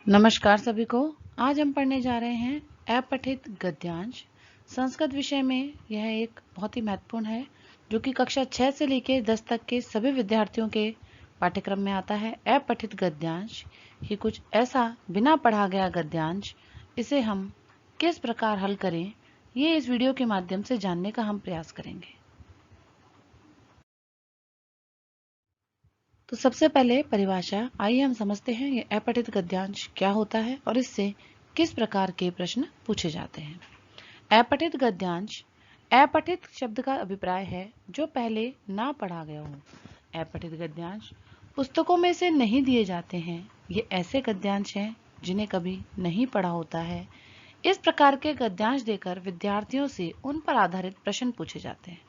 नमस्कार सभी को। आज हम पढ़ने जा रहे हैं अपठित गद्यांश। संस्कृत विषय में यह एक बहुत ही महत्वपूर्ण है जो कि कक्षा 6 से लेकर 10 तक के सभी विद्यार्थियों के पाठ्यक्रम में आता है। अपठित गद्यांश ही कुछ ऐसा बिना पढ़ा गया गद्यांश, इसे हम किस प्रकार हल करें, ये इस वीडियो के माध्यम से जानने का हम प्रयास करेंगे। तो सबसे पहले परिभाषा आइए हम समझते हैं ये अपठित गद्यांश क्या होता है और इससे किस प्रकार के प्रश्न पूछे जाते हैं। अपठित गद्यांश, अपठित शब्द का अभिप्राय है जो पहले ना पढ़ा गया हो। अपठित गद्यांश पुस्तकों में से नहीं दिए जाते हैं। ये ऐसे गद्यांश हैं जिन्हें कभी नहीं पढ़ा होता है। इस प्रकार के गद्यांश देकर विद्यार्थियों से उन पर आधारित प्रश्न पूछे जाते हैं।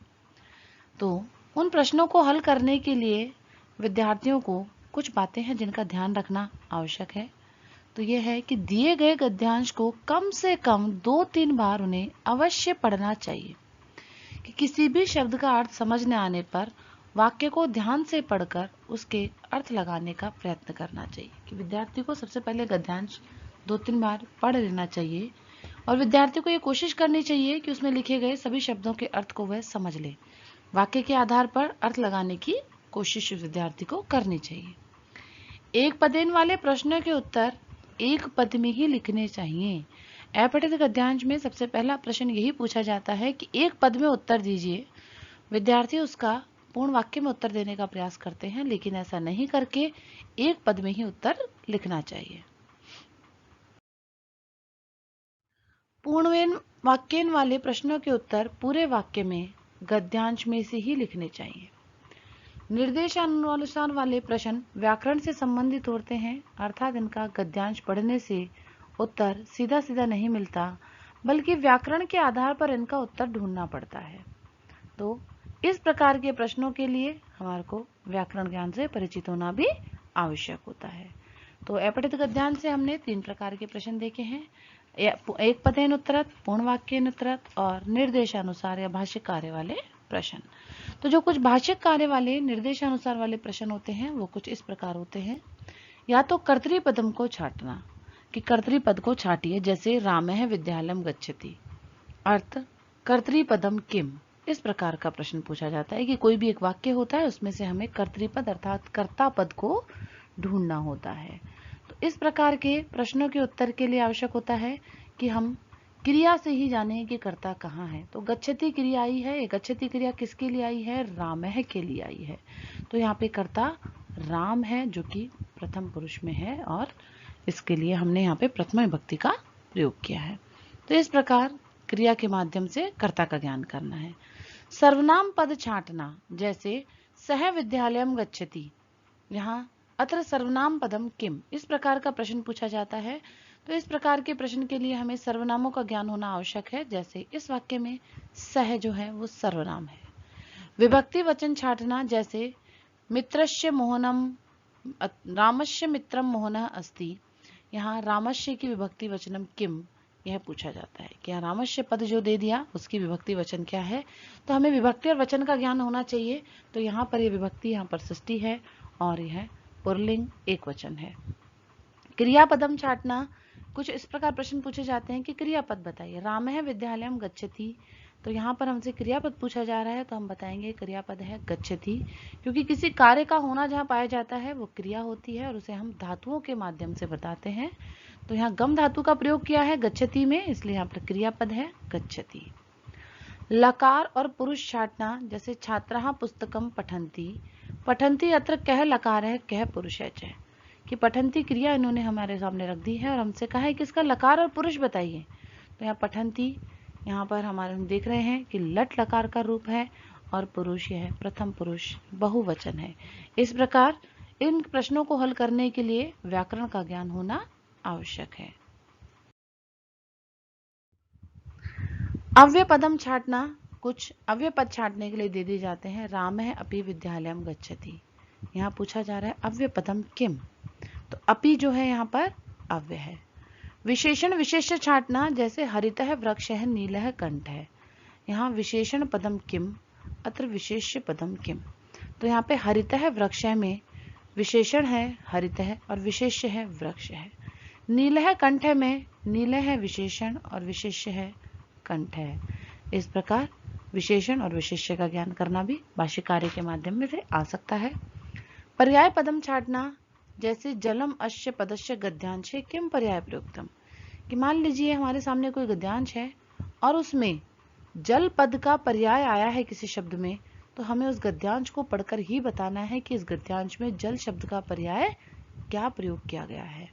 तो उन प्रश्नों को हल करने के लिए विद्यार्थियों को कुछ बातें हैं जिनका ध्यान रखना आवश्यक है। तो यह है कि दिए गए गद्यांश को कम से कम 2-3 बार उन्हें अवश्य पढ़ना चाहिए। कि किसी भी शब्द का अर्थ समझ न आने पर वाक्य को ध्यान से पढ़कर उसके अर्थ लगाने का प्रयत्न करना चाहिए। कि विद्यार्थी को सबसे पहले गद्यांश 2-3 बार पढ़ लेना चाहिए और विद्यार्थी को ये कोशिश करनी चाहिए कि उसमें लिखे गए सभी शब्दों के अर्थ को वह समझ ले। वाक्य के आधार पर अर्थ लगाने की कोशिश विद्यार्थी को करनी चाहिए। एक पदेन वाले प्रश्नों के उत्तर एक पद में ही लिखने चाहिए। अपठित गद्यांश में सबसे पहला प्रश्न यही पूछा जाता है कि एक पद में उत्तर दीजिए। विद्यार्थी उसका पूर्ण वाक्य में उत्तर देने का प्रयास करते हैं, लेकिन ऐसा नहीं करके एक पद में ही उत्तर लिखना चाहिए। पूर्ण वाक्यन वाले प्रश्नों के उत्तर पूरे वाक्य में गद्यांश में से ही लिखने चाहिए। निर्देशानुसार वाले प्रश्न व्याकरण से संबंधित होते हैं, अर्थात इनका गद्यांश पढ़ने से उत्तर सीधा सीधा नहीं मिलता, बल्कि व्याकरण के आधार पर इनका उत्तर ढूंढना पड़ता है। तो इस प्रकार के प्रश्नों के लिए हमारे को व्याकरण ज्ञान से परिचित होना भी आवश्यक होता है। तो अपठित गद्यांश से हमने 3 प्रकार के प्रश्न देखे हैं। एक पदेन उत्तरत, पूर्ण वाक्यन उत्तरत और निर्देशानुसार या भाष्य कार्य वाले प्रश्न। तो जो कुछ भाष्यिक कार्य वाले निर्देशानुसार वाले प्रश्न होते हैं वो कुछ इस प्रकार होते हैं। या तो कर्तृपदम को छांटना, कि कर्तृपद को छाटिए, जैसे रामः विद्यालयम गच्छति। अर्थ कर्तृपदम किम, इस प्रकार का प्रश्न पूछा जाता है कि कोई भी एक वाक्य होता है उसमें से हमें कर्तृपद अर्थात कर्ता पद को ढूंढना होता है। तो इस प्रकार के प्रश्नों के उत्तर के लिए आवश्यक होता है कि हम क्रिया से ही जाने कि कर्ता कहाँ है। तो गच्छति क्रिया आई है, गच्छति क्रिया किसके लिए आई है? रामः के लिए आई है। तो यहाँ पे कर्ता राम है जो कि प्रथम पुरुष में है और इसके लिए हमने यहाँ पे प्रथमा विभक्ति का प्रयोग किया है। तो इस प्रकार क्रिया के माध्यम से कर्ता का ज्ञान करना है। सर्वनाम पद छांटना, जैसे सह विद्यालयम गच्छति, यहाँ अत्र सर्वनाम पदम किम, इस प्रकार का प्रश्न पूछा जाता है। तो इस प्रकार के प्रश्न के लिए हमें सर्वनामों का ज्ञान होना आवश्यक है। जैसे इस वाक्य में सह जो है वो सर्वनाम है। विभक्ति वचन छांटना, जैसे मित्रस्य मोहनम, रामस्य मित्रम मोहनः अस्ति, यहाँ रामस्य की विभक्ति वचनम किम, यह पूछा जाता है कि रामस्य पद जो दे दिया उसकी विभक्ति वचन क्या है। तो हमें विभक्ति और वचन का ज्ञान होना चाहिए। तो यहाँ पर यह विभक्ति यहाँ पर षष्ठी है और यह पुल्लिंग एक वचन है। क्रियापदम छांटना, कुछ इस प्रकार प्रश्न पूछे जाते हैं कि क्रियापद बताइए। रामः विद्यालयम गच्छति, तो यहाँ पर हमसे क्रियापद पूछा जा रहा है तो हम बताएंगे क्रियापद है गच्छति, क्योंकि किसी कार्य का होना जहाँ पाया जाता है वो क्रिया होती है और उसे हम धातुओं के माध्यम से बताते हैं। तो यहाँ गम धातु का प्रयोग किया है गच्छति में, इसलिए यहाँ पर क्रियापद है गच्छति। लकार और पुरुष छांटना, जैसे छात्राः पुस्तकम पठन्ति, पठन्ति अत्र कह लकार है कह पुरुष है, कि पठन्ति क्रिया इन्होंने हमारे सामने रख दी है और हमसे कहा है कि इसका लकार और पुरुष बताइए। तो यहाँ पठन्ति, यहाँ पर हमारे हम देख रहे हैं कि लट लकार का रूप है और पुरुष यह प्रथम पुरुष बहुवचन है। इस प्रकार इन प्रश्नों को हल करने के लिए व्याकरण का ज्ञान होना आवश्यक है। अव्यय पदम छांटना, कुछ अव्यय पद छांटने के लिए दे दिए जाते हैं। रामः अपि विद्यालयम गच्छति, यहाँ पूछा जा रहा है अव्यय पदम किम, तो अपि जो है यहाँ पर अव्यय है। विशेषण विशेष्य छांटना, जैसे हरितः वृक्षः नीलः कंठः, यहाँ विशेषण पदम किम अत्र विशेष्य पदम किम। तो यहाँ पे हरितः वृक्षः में विशेषण है हरितः और विशेष्य है वृक्ष है। नीलः कंठ में नील है विशेषण और विशेष्य है कंठ है। इस प्रकार विशेषण और विशेष्य का ज्ञान करना भी भाष्यकार्य के माध्यम में से आ सकता है। पर्याय पदम छाटना, जैसे जलम अश्य पदस्य गद्यांशे किम पर्याय प्रयुक्तम, कि मान लीजिए हमारे सामने कोई गद्यांश है और उसमें जल पद का पर्याय आया है किसी शब्द में, तो हमें उस गद्यांश को पढ़कर ही बताना है कि इस गद्यांश में जल शब्द का पर्याय क्या प्रयोग किया गया है।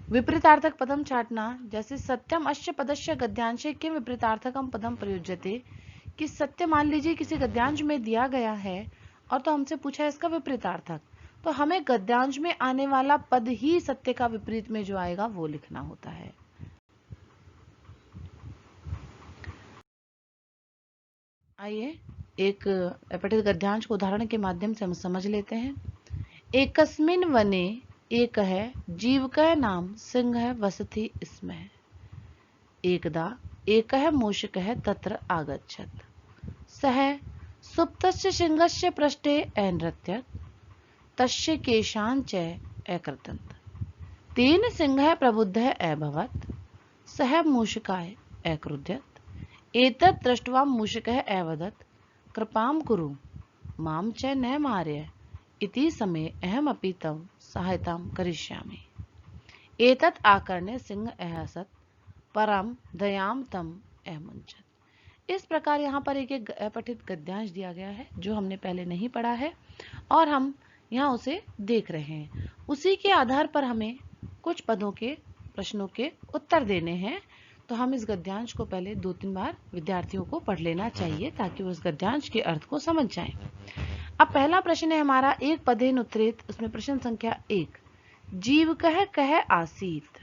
विपरीतार्थक पदम छाटना, जैसे सत्यम अश्य पदस्य गद्यांशे किम विपरीतार्थकम पदम प्रयुज्यते, कि सत्य मान लीजिए किसी गद्यांश में दिया गया है और तो हमसे पूछा है इसका विपरीतार्थक, तो हमें गद्यांश में आने वाला पद ही सत्य का विपरीत में जो आएगा वो लिखना होता है। आइए एक पठित गद्यांश को उदाहरण के माध्यम से हम समझ लेते हैं। एकस्मिन् वने एक है जीवकः नाम सिंह वसति स्मः, एकदा एकः मूषकः तत्र आगच्छत्, सः सुप्तस्य सिंहस्य पृष्ठे अनृत्यत्, तस्य केशान् च अकृतन्त, तेन सिंहः प्रबुद्धः अभवत्, सः मूषकाय अक्रुध्यत्, एतत् दृष्ट्वा मूषकः अवदत्, कृपां कुरु मां च न मारय, इति समये अहमपि तव सहायतां करिष्यामि। एतत् आकर्ण्य सिंह अहसत्, परम दयां तम अमुञ्चत्। इस प्रकार यहाँ पर एक अपठित गद्यांश दिया गया है जो हमने पहले नहीं पढ़ा है और हम यहाँ उसे देख रहे हैं। उसी के आधार पर हमें कुछ पदों के प्रश्नों के उत्तर देने हैं, तो हम इस गद्यांश को पहले 2-3 बार विद्यार्थियों को पढ़ लेना चाहिए ताकि वो इस गद्यांश के अर्थ को समझ जाएं। अब पहला प्रश्न है हमारा एक पदेन उत्तरेत, उसमें प्रश्न संख्या 1, जीवकः कः आसीत्।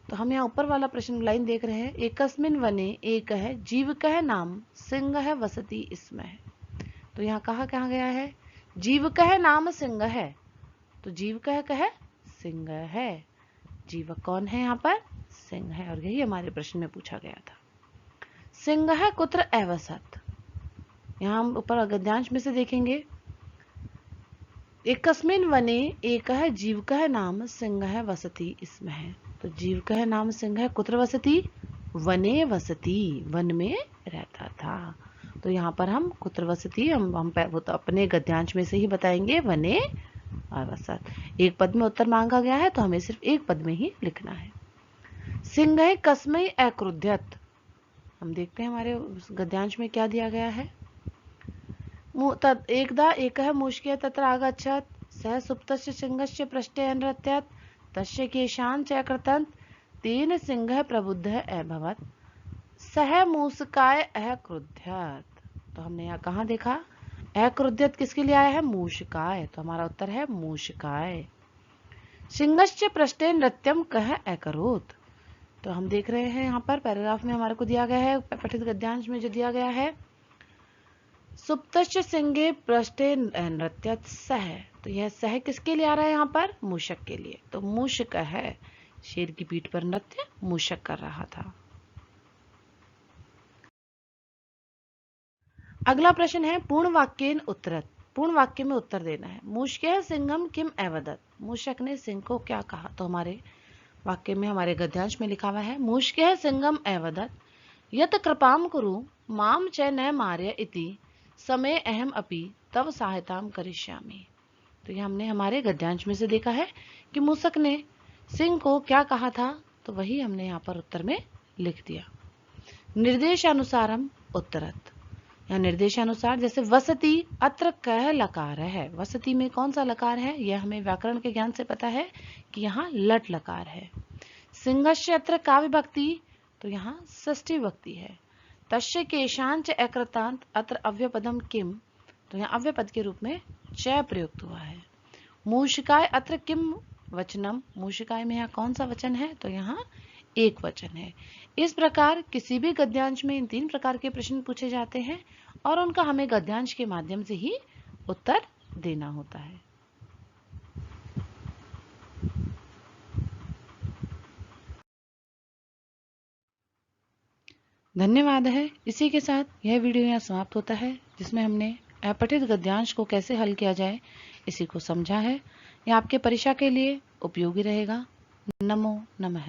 तो हम यहाँ ऊपर वाला प्रश्न लाइन देख रहे हैं, एकस्मिन् वने एकः जीवकः नाम सिंहः वसति स्मः। तो यहाँ कहा गया है जीवकः नाम सिंह है, तो जीवकः कः सिंह है, जीवक कौन है यहाँ पर, सिंह है, और यही हमारे प्रश्न में पूछा गया था। सिंहः कुत्र अवसत्, यहाँ हम ऊपर गद्यांश में से देखेंगे, एकस्मिन् वने एकः जीवकः नाम सिंहः वसति स्मः। तो जीवकः नाम सिंह कुत्र वसति, वने वसति, वन में रहता था। तो यहाँ पर हम कुत्र वसति हम वो तो अपने गद्यांश में से ही बताएंगे, वने अवसत्। एक पद में उत्तर मांगा गया है तो हमें सिर्फ एक पद में ही लिखना है। सिंह कस्मै अक्रुध्यत्, हम देखते हैं हमारे गद्यांश में क्या दिया गया है। एकदा एकः मूषकः तत्र आगच्छत्, सः सुप्तस्य सिंहस्य पृष्ठे अनृत्यत्, तस्य केशान् च अकृतन्त, तेन सिंहः प्रबुद्धः अभवत्, सः मूषकाय अक्रुध्यत्। तो हमने यहाँ कहाँ देखा, अक्रुध्यत् किसके लिए आया है, मूषकाय, तो हमारा उत्तर है मूषकाय। सिंहस्य पृष्ठे नृत्यं कः अकरोत्, तो हम देख रहे हैं यहाँ पर पैराग्राफ में हमारे को दिया गया है, पठित गद्यांश में जो दिया गया है, सुप्तस्य सिंहे पृष्ठे नृत्यत् सः, तो यह सह किसके लिए आ रहा है यहाँ पर, मूषक के लिए। तो मूषक है, शेर की पीठ पर नृत्य मूषक कर रहा था। अगला प्रश्न है पूर्ण वाक्येन उत्तरत्, पूर्ण वाक्य में उत्तर देना है। मूषकः सिंहम किम अवदत्, मूषक ने सिंह को क्या कहा। तो हमारे वाक्य में हमारे गद्यांश में लिखा हुआ है, मूषकः सिंहम अवदत्, यत् कृपां कुरु मां च न मारय इति समय अहम अपि तव सहायतां करिष्यामि। तो ये हमने हमारे गद्यांश में से देखा है कि मूषक ने सिंह को क्या कहा था, तो वही हमने यहाँ पर उत्तर में लिख दिया। निर्देशानुसारम उत्तरत्, यहाँ निर्देशानुसार, जैसे वसति अत्र कः लकार है, वसति में कौन सा लकार है, यह हमें व्याकरण के ज्ञान से पता है कि यहाँ लट लकार है। सिंहस्य अत्र का विभक्ति, तो यहाँ षष्ठी विभक्ति है। तस्य केशांच अकृतांत, अत्र अव्यपदम किम, तो यहाँ अव्यपद के रूप में च प्रयुक्त हुआ है। मूषकाय अत्र किम वचनम, मूषकाय में यहाँ कौन सा वचन है, तो यहाँ एक वचन है। इस प्रकार किसी भी गद्यांश में इन 3 प्रकार के प्रश्न पूछे जाते हैं और उनका हमें गद्यांश के माध्यम से ही उत्तर देना होता है। धन्यवाद है। इसी के साथ यह वीडियो यहाँ समाप्त होता है, जिसमें हमने अपठित गद्यांश को कैसे हल किया जाए इसी को समझा है। यह आपके परीक्षा के लिए उपयोगी रहेगा। नमो नमः।